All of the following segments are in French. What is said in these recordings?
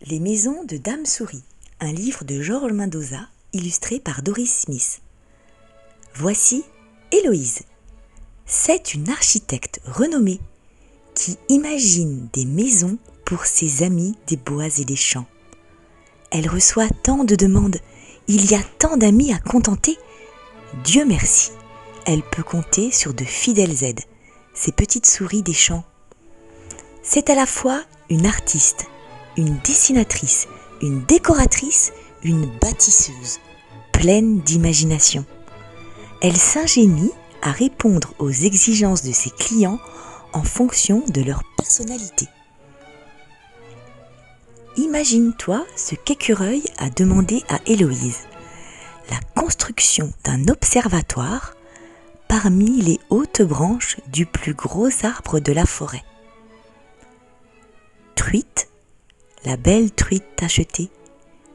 Les maisons de Dame Souris, un livre de Georges Mendoza, illustré par Doris Smith. Voici Héloïse. C'est une architecte renommée qui imagine des maisons pour ses amis des bois et des champs. Elle reçoit tant de demandes, il y a tant d'amis à contenter. Dieu merci, elle peut compter sur de fidèles aides, ces petites souris des champs. C'est à la fois une artiste, une dessinatrice, une décoratrice, une bâtisseuse, pleine d'imagination. Elle s'ingénie à répondre aux exigences de ses clients en fonction de leur personnalité. Imagine-toi ce qu'Écureuil a demandé à Héloïse, la construction d'un observatoire parmi les hautes branches du plus gros arbre de la forêt. Truite, la belle truite tachetée,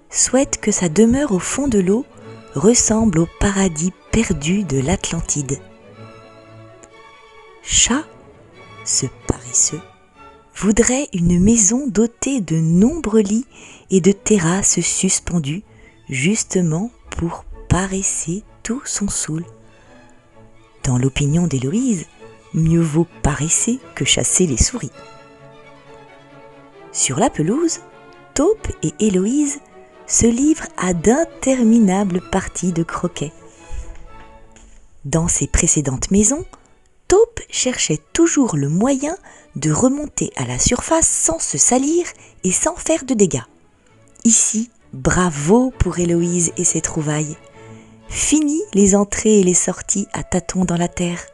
souhaite que sa demeure au fond de l'eau ressemble au paradis perdu de l'Atlantide. Chat, ce paresseux, voudrait une maison dotée de nombreux lits et de terrasses suspendues, justement pour paresser tout son soul. Dans l'opinion d'Héloïse, mieux vaut paresser que chasser les souris. Sur la pelouse, Taupe et Héloïse se livrent à d'interminables parties de croquet. Dans ses précédentes maisons, Taupe cherchait toujours le moyen de remonter à la surface sans se salir et sans faire de dégâts. Ici, bravo pour Héloïse et ses trouvailles. Fini les entrées et les sorties à tâtons dans la terre.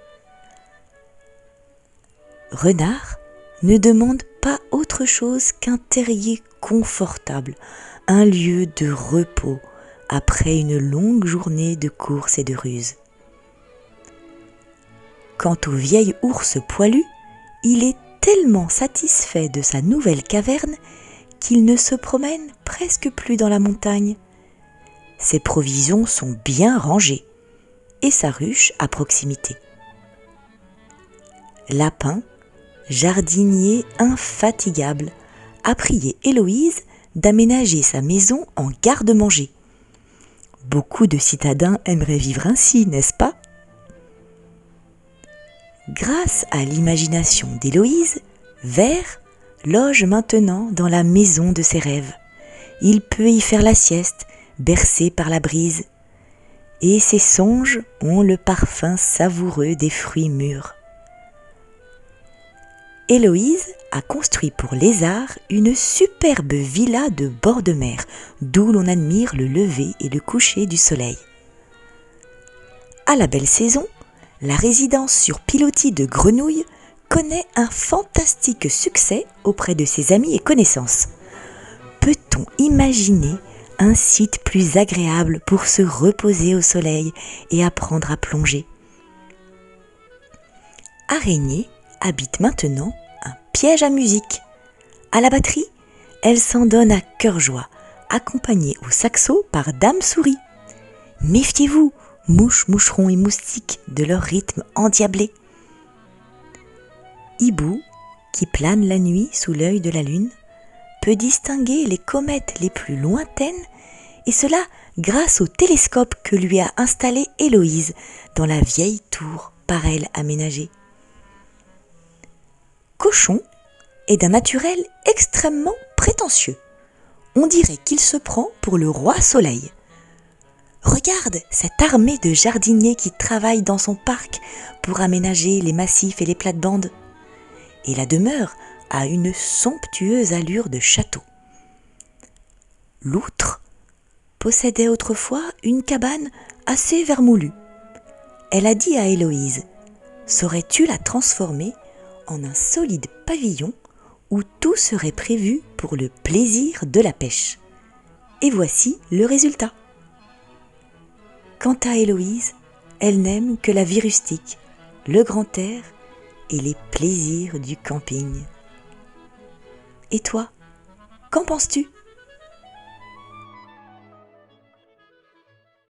Renard ne demande pas autre chose qu'un terrier confortable, un lieu de repos après une longue journée de courses et de ruses. Quant au vieil ours poilu, il est tellement satisfait de sa nouvelle caverne qu'il ne se promène presque plus dans la montagne. Ses provisions sont bien rangées et sa ruche à proximité. Lapin, jardinier infatigable, a prié Héloïse d'aménager sa maison en garde-manger. Beaucoup de citadins aimeraient vivre ainsi, n'est-ce pas ? Grâce à l'imagination d'Héloïse, Vert loge maintenant dans la maison de ses rêves. Il peut y faire la sieste, bercé par la brise, et ses songes ont le parfum savoureux des fruits mûrs. Héloïse a construit pour Lézard une superbe villa de bord de mer, d'où l'on admire le lever et le coucher du soleil. À la belle saison, la résidence sur pilotis de Grenouille connaît un fantastique succès auprès de ses amis et connaissances. Peut-on imaginer un site plus agréable pour se reposer au soleil et apprendre à plonger ? Araignée habite maintenant un piège à musique. À la batterie, elle s'en donne à cœur joie, accompagnée au saxo par Dame Souris. Méfiez-vous, mouches, moucherons et moustiques, de leur rythme endiablé. Hibou, qui plane la nuit sous l'œil de la lune, peut distinguer les comètes les plus lointaines, et cela grâce au télescope que lui a installé Héloïse dans la vieille tour par elle aménagée. Cochon est d'un naturel extrêmement prétentieux. On dirait qu'il se prend pour le roi soleil. Regarde cette armée de jardiniers qui travaillent dans son parc pour aménager les massifs et les plates-bandes. Et la demeure a une somptueuse allure de château. Loutre possédait autrefois une cabane assez vermoulue. Elle a dit à Héloïse : « Saurais-tu la transformer en un solide pavillon où tout serait prévu pour le plaisir de la pêche ?» Et voici le résultat. Quant à Héloïse, elle n'aime que la vie rustique, le grand air et les plaisirs du camping. Et toi, qu'en penses-tu ?